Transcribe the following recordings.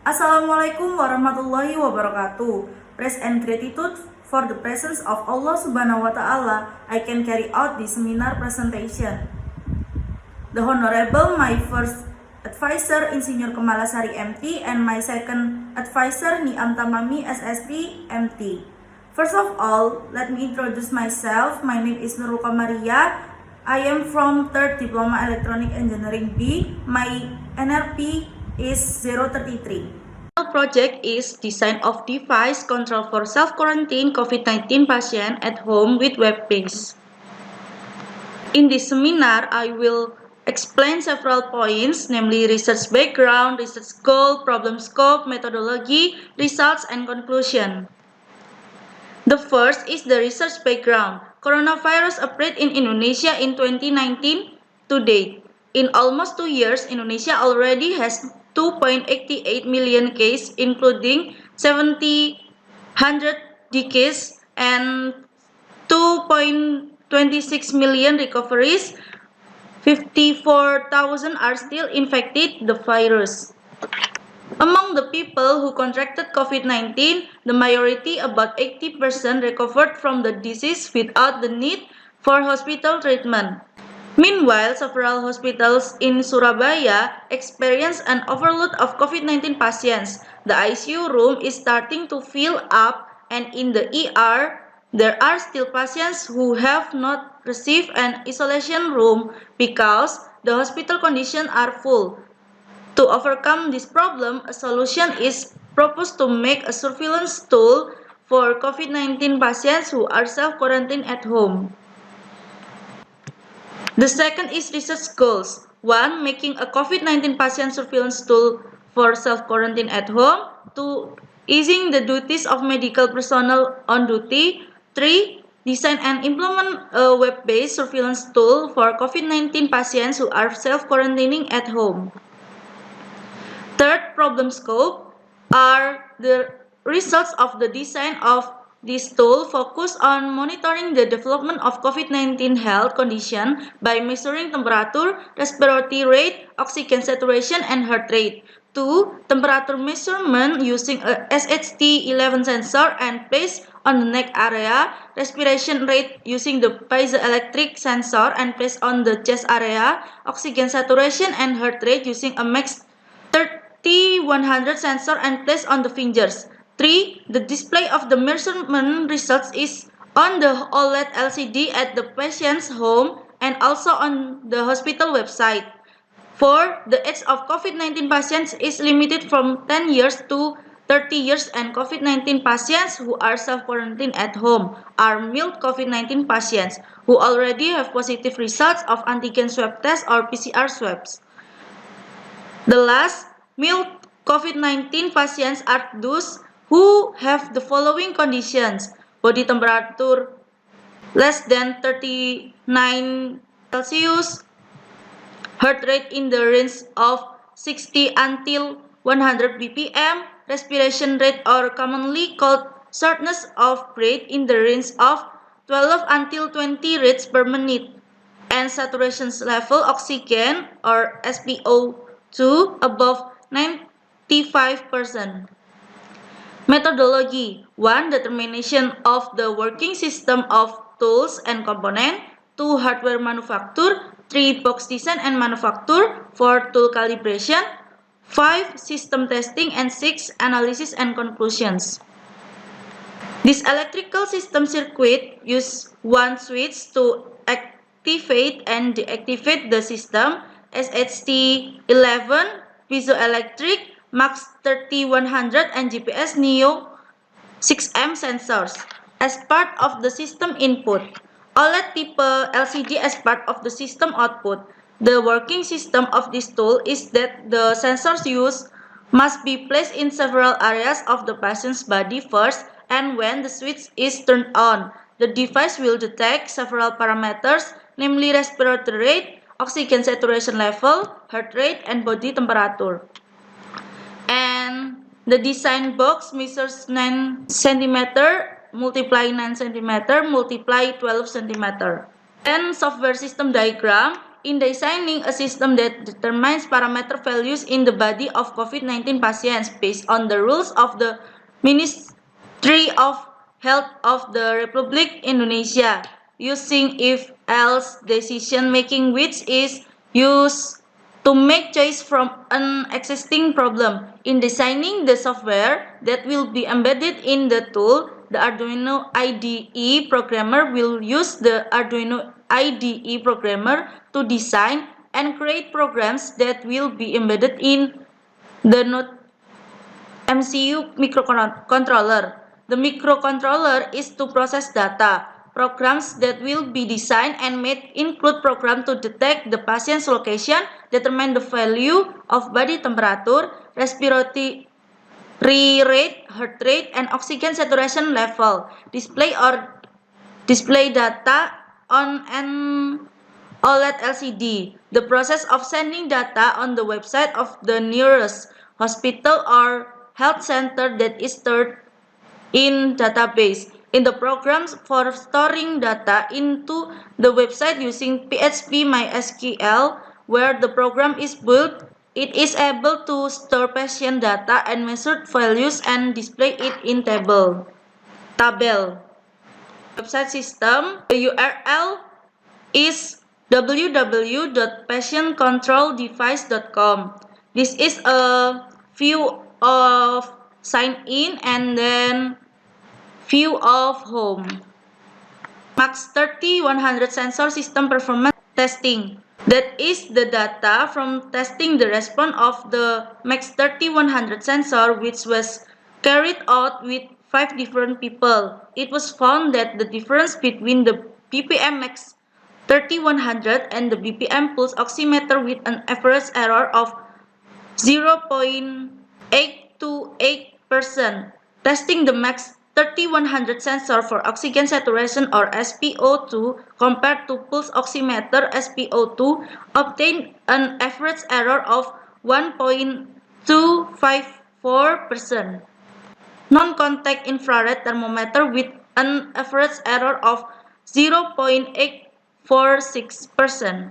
Assalamualaikum warahmatullahi wabarakatuh. Praise and gratitude for the presence of Allah Subhanahu wa Ta'ala, I can carry out this seminar presentation. The Honorable, my first advisor, Insinyur Kemalasari MT, and my second advisor, Niam Tamami SSP MT. First of all, let me introduce myself. My name is Nurul Kamaria. I am from 3rd Diploma Electronic Engineering B. My NRP is 033. Project is design of device control for self-quarantine COVID-19 patient at home with web-based. In this seminar, I will explain several points, namely research background, research goal, problem scope, methodology, results, and conclusion. The first is the research background. Coronavirus appeared in Indonesia in 2019 to date. In almost 2 years, Indonesia already has 2.88 million cases, including 100 deaths and 2.26 million recoveries. 54,000 are still infected the virus. Among the people who contracted COVID-19, the majority, about 80%, recovered from the disease without the need for hospital treatment. Meanwhile, several hospitals in Surabaya experience an overload of COVID-19 patients. The ICU room is starting to fill up, and in the ER, there are still patients who have not received an isolation room because the hospital conditions are full. To overcome this problem, a solution is proposed to make a surveillance tool for COVID-19 patients who are self-quarantined at home. The second is research goals. 1. Making a COVID-19 patient surveillance tool for self-quarantine at home. 2. Easing the duties of medical personnel on duty. 3. Design and implement a web-based surveillance tool for COVID-19 patients who are self-quarantining at home. Third problem scope are the results of the design of this tool focus on monitoring the development of COVID-19 health condition by measuring temperature, respiratory rate, oxygen saturation, and heart rate. 2. Temperature measurement using a SHT11 sensor and placed on the neck area, respiration rate using the piezoelectric sensor and placed on the chest area, oxygen saturation and heart rate using a max 100 sensor and placed on the fingers. 3. The display of the measurement results is on the OLED LCD at the patient's home and also on the hospital website. 4. The age of COVID-19 patients is limited from 10 years to 30 years, and COVID-19 patients who are self-quarantined at home are mild COVID-19 patients who already have positive results of antigen swab test or PCR swabs. The last, mild COVID-19 patients are those who have the following conditions: body temperature less than 39 Celsius, heart rate in the range of 60 until 100 bpm, respiration rate or commonly called shortness of breath in the range of 12 until 20 rates per minute, and saturation level oxygen or SpO2 above 95%. Methodology: 1. Determination of the working system of tools and component. 2. Hardware manufacture. 3. Box design and manufacture. 4. Tool calibration. 5. System testing. And 6. Analysis and conclusions. This electrical system circuit uses one switch to activate and deactivate the system. SHT11, piezoelectric, Max 3100, and GPS Neo 6M sensors as part of the system input. OLED type LCD as part of the system output. The working system of this tool is that the sensors used must be placed in several areas of the patient's body first, and when the switch is turned on, the device will detect several parameters, namely respiratory rate, oxygen saturation level, heart rate, and body temperature. And the design box measures 9 cm multiply 9 cm multiply 12 cm. And software system diagram. in designing a system that determines parameter values in the body of COVID-19 patients based on the rules of the Ministry of Health of the Republic Indonesia, using if-else decision making, which is used to make choice from an existing problem. In designing the software that will be embedded in the tool, the Arduino IDE programmer will use the Arduino IDE programmer to design and create programs that will be embedded in the MCU microcontroller. The microcontroller is to process data. Programs that will be designed and made include programs to detect the patient's location, determine the value of body temperature, respiratory rate, heart rate, and oxygen saturation level. Display data on an OLED LCD. The process of sending data on the website of the nearest hospital or health center that is stored in database. In the programs for storing data into the website using PHP MySQL, where the program is built, it is able to store patient data and measured values and display it in table. Website system, the URL is www.patientcontroldevice.com. This is a view of sign in and then view of home. MAX30-100 sensor system performance testing. That is the data from testing the response of the MAX30-100 sensor, which was carried out with 5 different people. It was found that the difference between the BPM MAX30-100 and the BPM pulse oximeter with an average error of 0.828%. Testing the MAX30-100 sensor for oxygen saturation or SpO2 compared to pulse oximeter SpO2 obtained an average error of 1.254%. Non-contact infrared thermometer with an average error of 0.846%.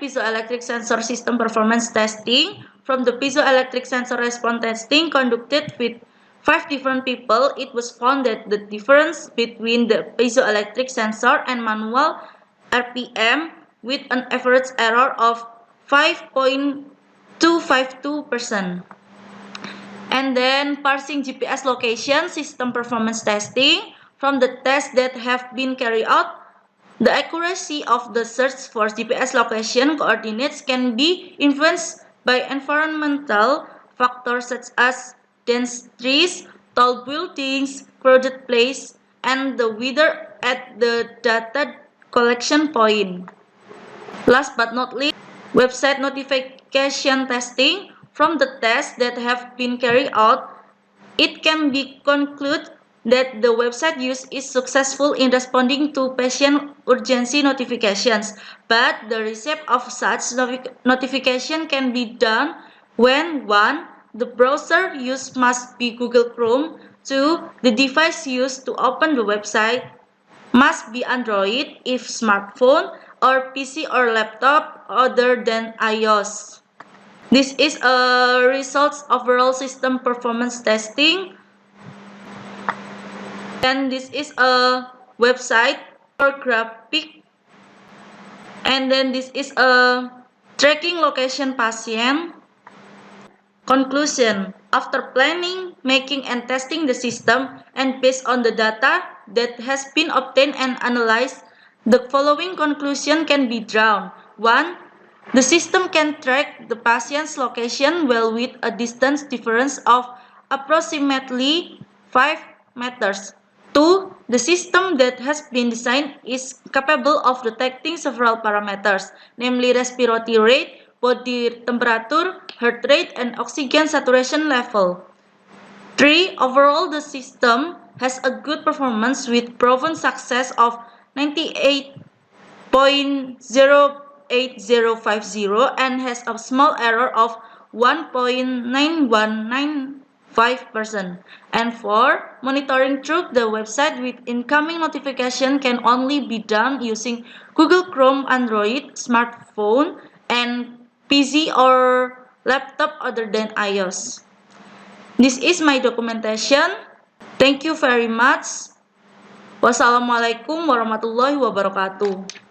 Piezoelectric sensor system performance testing. From the piezoelectric sensor response testing conducted with 5 different people, it was found that the difference between the piezoelectric sensor and manual RPM with an average error of 5.252%. And then parsing GPS location system performance testing. From the tests that have been carried out, the accuracy of the search for GPS location coordinates can be influenced by environmental factors such as dense trees, tall buildings, crowded place, and the weather at the data collection point. Last but not least, website notification testing. From the tests that have been carried out, it can be concluded that the website use is successful in responding to patient urgency notifications, but the receipt of such notification can be done when 1. The browser used must be Google Chrome, 2. The device used to open the website must be Android if smartphone, or PC or laptop other than iOS. This is a results overall system performance testing. And this is a website or graphic. And then this is a tracking location patient. Conclusion. After planning, making and testing the system and based on the data that has been obtained and analyzed, the following conclusion can be drawn. 1. The system can track the patient's location well with a distance difference of approximately 5 meters. 2. The system that has been designed is capable of detecting several parameters, namely respiratory rate, body temperature, heart rate, and oxygen saturation level. 3. Overall, the system has a good performance with proven success of 98.08050 and has a small error of 1.9195 5%. And for monitoring through the website with incoming notification can only be done using Google Chrome Android smartphone and PC or laptop other than iOS. This is my documentation. Thank you very much. Wassalamualaikum warahmatullahi wabarakatuh.